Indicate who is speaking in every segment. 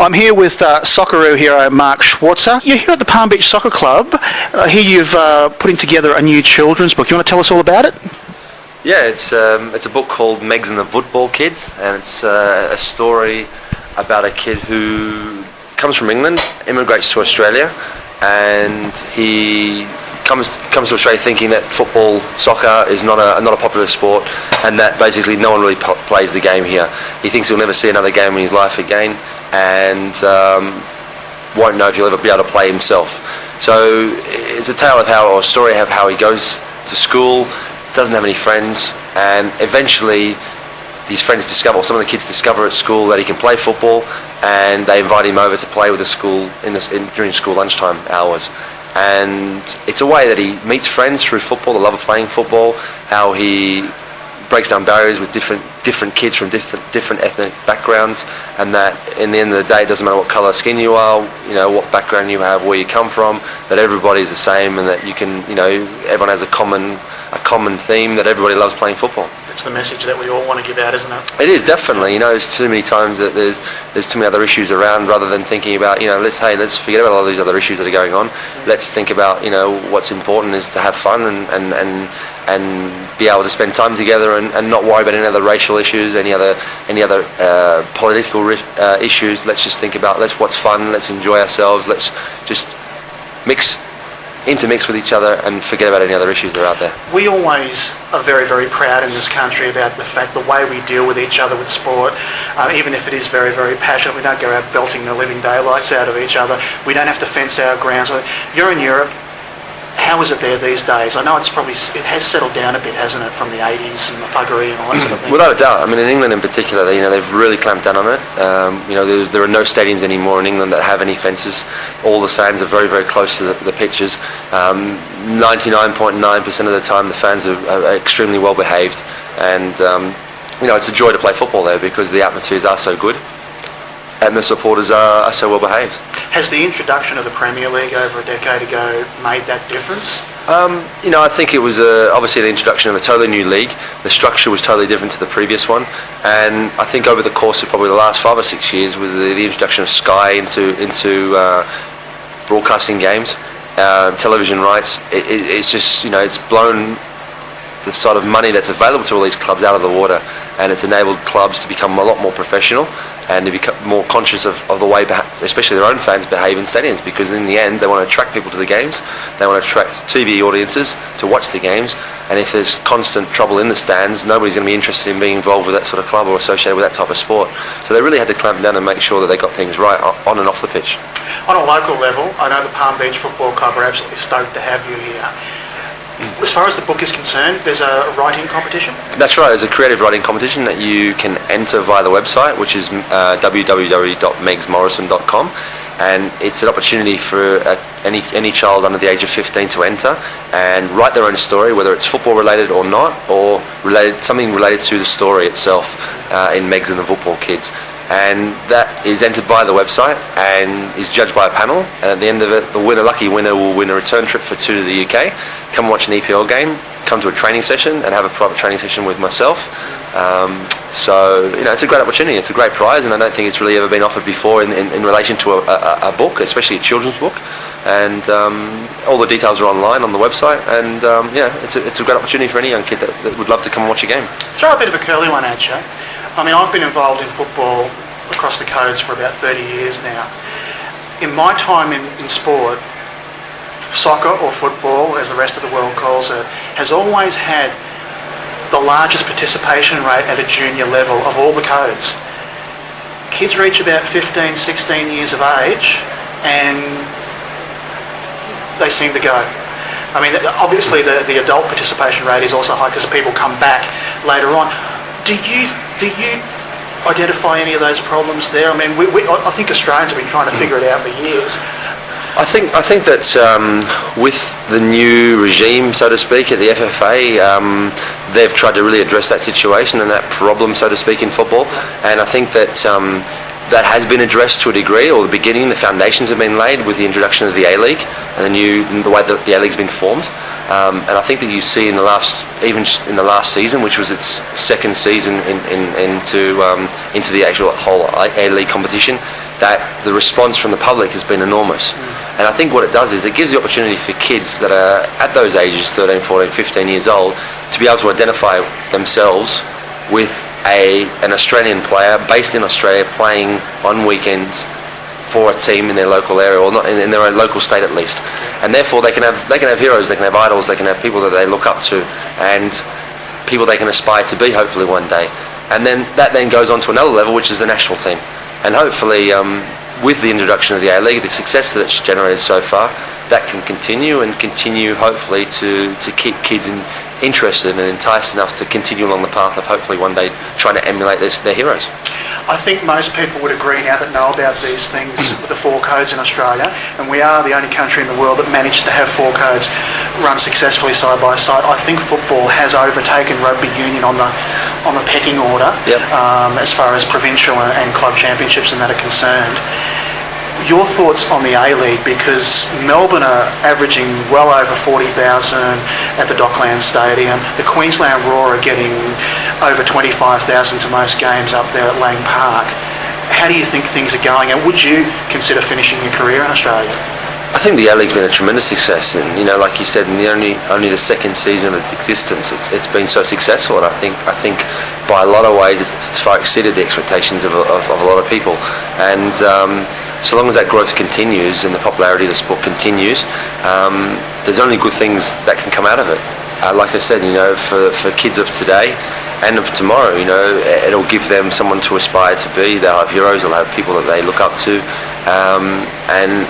Speaker 1: I'm here with Socceroo hero Mark Schwarzer. You're here at the Palm Beach Soccer Club. Here you've putting together a new children's book. You want to tell us all about it?
Speaker 2: Yeah, it's a book called Megs and the Football Kids, and it's a story about a kid who comes from England, immigrates to Australia, and he comes to Australia thinking that soccer is not a popular sport, and that basically no one really plays the game here. He thinks he'll never see another game in his life again, and won't know if he'll ever be able to play himself. So it's a tale of a story of how he goes to school, doesn't have any friends, and eventually his friends discover, or some of the kids discover at school, that he can play football, and they invite him over to play with the school during school lunchtime hours. And it's a way that he meets friends through football, the love of playing football, how he breaks down barriers with different kids from different ethnic backgrounds, and that in the end of the day, it doesn't matter what colour of skin you are, what background you have, where you come from, that everybody's the same, and that you can, everyone has a common theme, that everybody loves playing football.
Speaker 1: It's the message that we all want to give out, isn't it?
Speaker 2: It is, definitely. There's too many times that there's too many other issues around, rather than thinking about, let's forget about all these other issues that are going on. Let's think about, what's important is to have fun and be able to spend time together and not worry about any other racial issues, any other political issues. Let's just think about what's fun. Let's enjoy ourselves. Let's just intermix with each other and forget about any other issues that are out there.
Speaker 1: We always are very, very proud in this country about the fact, the way we deal with each other with sport, even if it is very, very passionate. We don't go out belting the living daylights out of each other. We don't have to fence our grounds. You're in Europe. How is it there these days? I know it has settled down a bit, hasn't it, from the 80s and the thuggery and all that sort of thing?
Speaker 2: Without a doubt. In England in particular, they've really clamped down on it. There are no stadiums anymore in England that have any fences. All the fans are very, very close to the pitches. 99.9% of the time, the fans are extremely well behaved, and it's a joy to play football there because the atmospheres are so good and the supporters are so well behaved.
Speaker 1: Has the introduction of the Premier League over a decade ago made that difference?
Speaker 2: I think it was obviously the introduction of a totally new league. The structure was totally different to the previous one, and I think over the course of probably the last 5 or 6 years, with the introduction of Sky into broadcasting games, television rights, it's just it's blown the sort of money that's available to all these clubs out of the water, and it's enabled clubs to become a lot more professional and to become more conscious of the way, especially their own fans, behave in stadiums, because in the end they want to attract people to the games, they want to attract TV audiences to watch the games, and if there's constant trouble in the stands, nobody's going to be interested in being involved with that sort of club or associated with that type of sport. So they really had to clamp down and make sure that they got things right on and off the pitch.
Speaker 1: On a local level, I know the Palm Beach Football Club are absolutely stoked to have you here. As far as the book is concerned, there's a writing competition? That's
Speaker 2: right, there's a creative writing competition that you can enter via the website, which is www.megsmorrison.com, and it's an opportunity for any child under the age of 15 to enter and write their own story, whether it's football related or not, or something related to the story itself in Megs and the Football Kids. And that is entered via the website and is judged by a panel, and at the end of it, the lucky winner will win a return trip for 2 to the UK, come watch an EPL game, come to a training session and have a private training session with myself. So it's a great opportunity, it's a great prize, and I don't think it's really ever been offered before in relation to a book, especially a children's book. And all the details are online on the website, and it's a great opportunity for any young kid that would love to come and watch a game.
Speaker 1: Throw a bit of a curly one at you. I've been involved in football across the codes for about 30 years now. In my time in sport, soccer or football, as the rest of the world calls it, has always had the largest participation rate at a junior level of all the codes. Kids reach about 15, 16 years of age and they seem to go. Obviously the adult participation rate is also high because people come back later on. Do you identify any of those problems there? I think Australians have been trying to figure it out for years.
Speaker 2: I think that with the new regime, so to speak, at the FFA, they've tried to really address that situation and that problem, so to speak, in football. And I think that that has been addressed to a degree, or the beginning, the foundations have been laid with the introduction of the A-League and the way that the A-League's been formed. And I think that you see in the last season, which was its second season into the actual whole A-League competition, that the response from the public has been enormous. And I think what it does is it gives the opportunity for kids that are at those ages, 13, 14, 15 years old, to be able to identify themselves with an Australian player based in Australia playing on weekends for a team in their local area, or not in their own local state at least. And therefore they can have heroes, they can have idols, they can have people that they look up to, and people they can aspire to be hopefully one day. And then that then goes on to another level, which is the national team. And hopefully with the introduction of the A-League, the success that it's generated so far, that can continue hopefully to keep kids interested and enticed enough to continue along the path of hopefully one day trying to emulate their heroes.
Speaker 1: I think most people would agree now that know about these things with the 4 codes in Australia, and we are the only country in the world that managed to have 4 codes run successfully side by side. I think football has overtaken rugby union on the pecking order.
Speaker 2: Yep.
Speaker 1: As far as provincial and club championships and that are concerned. Your thoughts on the A-League, because Melbourne are averaging well over 40,000 at the Docklands Stadium. The Queensland Roar are getting over 25,000 to most games up there at Lang Park. How do you think things are going, and would you consider finishing your career in Australia?
Speaker 2: I think the A-League's been a tremendous success, and like you said, in only the second season of its existence, it's been so successful, and I think by a lot of ways it's far exceeded the expectations of a lot of people. And so long as that growth continues and the popularity of the sport continues, there's only good things that can come out of it. Like I said, for kids of today and of tomorrow, it'll give them someone to aspire to be. They'll have heroes, they'll have people that they look up to, and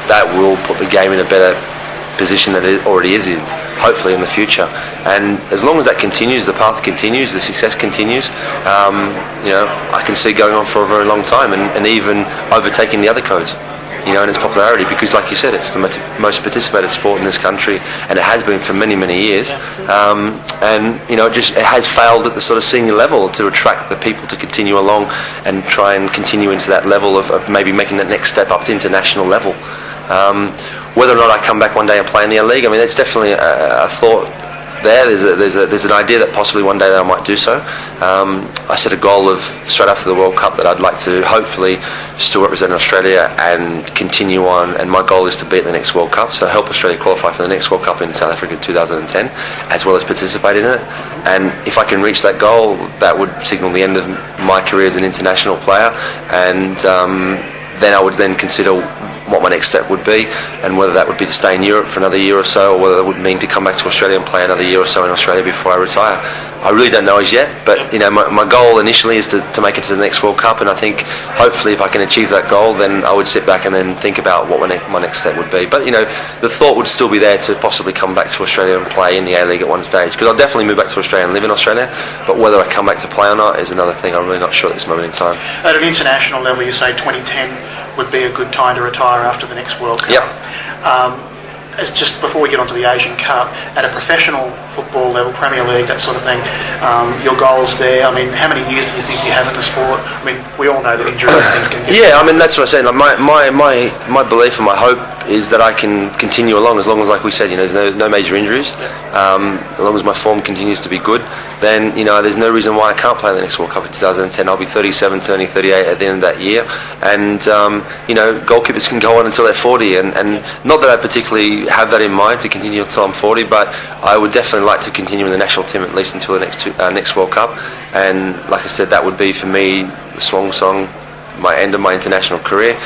Speaker 2: that will put the game in a better position than it already is in, hopefully in the future. And as long as that continues, the path continues, the success continues, I can see it going on for a very long time, and even overtaking the other codes, in its popularity, because like you said, it's the most participated sport in this country, and it has been for many, many years. And it has failed at the sort of senior level to attract the people to continue along and try and continue into that level of maybe making that next step up to international level. Whether or not I come back one day and play in the A-League, it's definitely a thought there. There's an idea that possibly one day that I might do so. I set a goal of straight after the World Cup that I'd like to hopefully still represent Australia and continue on, and my goal is to be at the next World Cup, so help Australia qualify for the next World Cup in South Africa in 2010, as well as participate in it. And if I can reach that goal, that would signal the end of my career as an international player, and then I would then consider what my next step would be, and whether that would be to stay in Europe for another year or so, or whether that would mean to come back to Australia and play another year or so in Australia before I retire. I really don't know as yet, but my goal initially is to make it to the next World Cup, and I think hopefully if I can achieve that goal, then I would sit back and then think about what my next step would be. But the thought would still be there to possibly come back to Australia and play in the A-League at one stage, because I'll definitely move back to Australia and live in Australia, but whether I come back to play or not is another thing. I'm really not sure at this moment in time.
Speaker 1: At an international level, you say 2010 would be a good time to retire after the next World Cup.
Speaker 2: Yep.
Speaker 1: As just before we get onto the Asian Cup, at a professional football level, Premier League, that sort of thing, your goals there, how many years do you think you have in the sport? We all know that injury things can get...
Speaker 2: Yeah, that's what I said. My belief and my hope is that I can continue along as long as, like we said, there's no major injuries. As long as my form continues to be good, then there's no reason why I can't play the next World Cup in 2010. I'll be 37, turning 38 at the end of that year, and goalkeepers can go on until they're 40, and not that I particularly have that in mind to continue until I'm 40, but I would definitely like to continue in the national team at least until the next World Cup. And like I said, that would be for me the swan song, my end of my international career.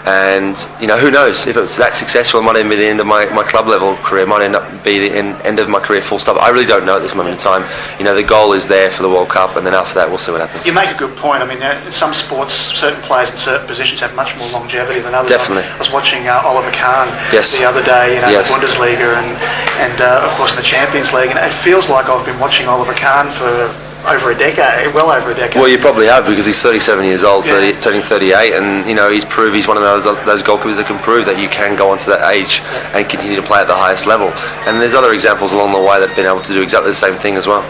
Speaker 2: And who knows, if it's that successful, it might even be the end of my club level career. It might end up be the end of my career full stop. I really don't know at this moment in time. The goal is there for the World Cup, and then after that we'll see what happens. You
Speaker 1: make a good point. Some sports, certain players in certain positions have much more longevity than others.
Speaker 2: Definitely.
Speaker 1: I was watching Oliver Kahn
Speaker 2: the
Speaker 1: other day,
Speaker 2: yes.
Speaker 1: the Bundesliga and of course in the Champions League, and it feels like I've been watching Oliver Kahn for well over a decade.
Speaker 2: Well, you probably have, because he's 37 years old, turning 38, and he's one of those goalkeepers that can prove that you can go on to that age and continue to play at the highest level. And there's other examples along the way that have been able to do exactly the same thing as well.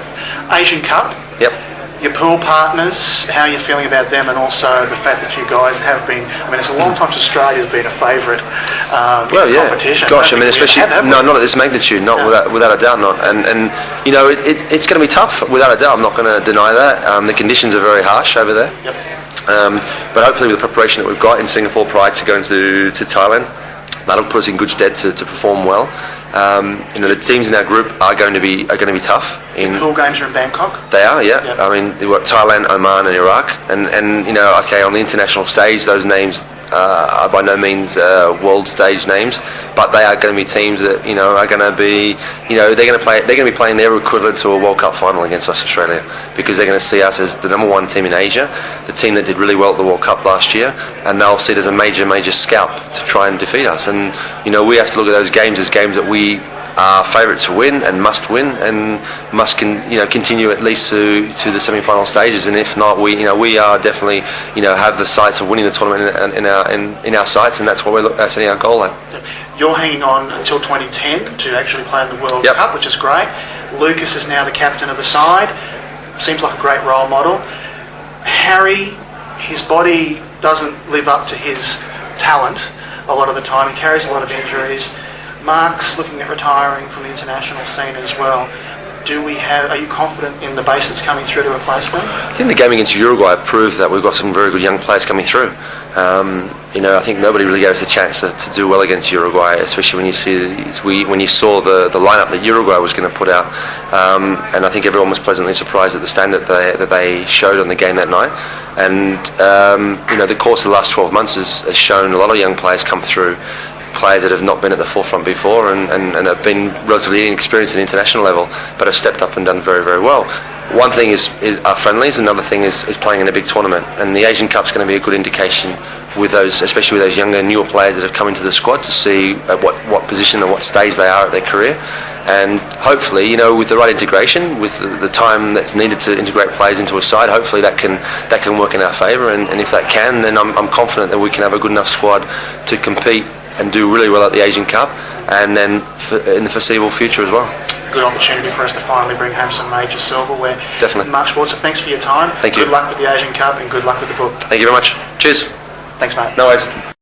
Speaker 1: Asian Cup.
Speaker 2: Yep.
Speaker 1: Your pool partners, how are you feeling about them, and also the fact that you guys have been, it's a long time since Australia's been a favourite competition.
Speaker 2: Gosh, especially, not at this magnitude, without a doubt not. And it's going to be tough, without a doubt, I'm not going to deny that. The conditions are very harsh over there.
Speaker 1: Yep.
Speaker 2: But hopefully with the preparation that we've got in Singapore prior to going to Thailand, that'll put us in good stead to perform well. The teams in our group are going to be tough.
Speaker 1: The pool games are in Bangkok.
Speaker 2: They are, yeah. Yep. I mean, we've got Thailand, Oman, and Iraq, and on the international stage, those names are by no means world stage names, but they are going to be teams that are going to be, they're going to be playing their equivalent to a World Cup final against us, Australia, because they're going to see us as the number one team in Asia, the team that did really well at the World Cup last year, and they'll see it as a major scalp to try and defeat us. And we have to look at those games as games that we are favourites to win and must win, and must continue at least to the semi-final stages. And if not, we are definitely have the sights of winning the tournament in our sights, and that's what we're setting our goal at.
Speaker 1: You're hanging on until 2010 to actually play in the World Cup, which is great. Lucas is now the captain of the side. Seems like a great role model. Harry, his body doesn't live up to his talent a lot of the time. He carries a lot of injuries. Mark's looking at retiring from the international scene as well. Are you confident in the base that's coming through to replace them?
Speaker 2: I think the game against Uruguay proved that we've got some very good young players coming through. I think nobody really gave us a chance to do well against Uruguay, especially when you saw the lineup that Uruguay was going to put out. And I think everyone was pleasantly surprised at the standard that they showed on the game that night. And the course of the last 12 months has shown a lot of young players come through. Players that have not been at the forefront before and have been relatively inexperienced at international level, but have stepped up and done very, very well. One thing is our friendlies, another thing is playing in a big tournament, and the Asian Cup's going to be a good indication with those, especially with those younger, newer players that have come into the squad, to see at what position and what stage they are at their career. And hopefully, with the right integration, with the time that's needed to integrate players into a side, hopefully that can work in our favour. And if that can, then I'm confident that we can have a good enough squad to compete and do really well at the Asian Cup, and then in the foreseeable future as well.
Speaker 1: Good opportunity for us to finally bring home some major silverware.
Speaker 2: Definitely.
Speaker 1: Mark Schwarzer, thanks for your time.
Speaker 2: Thank you.
Speaker 1: Good luck with the Asian Cup and good luck with the book.
Speaker 2: Thank you very much. Cheers.
Speaker 1: Thanks, mate.
Speaker 2: No worries.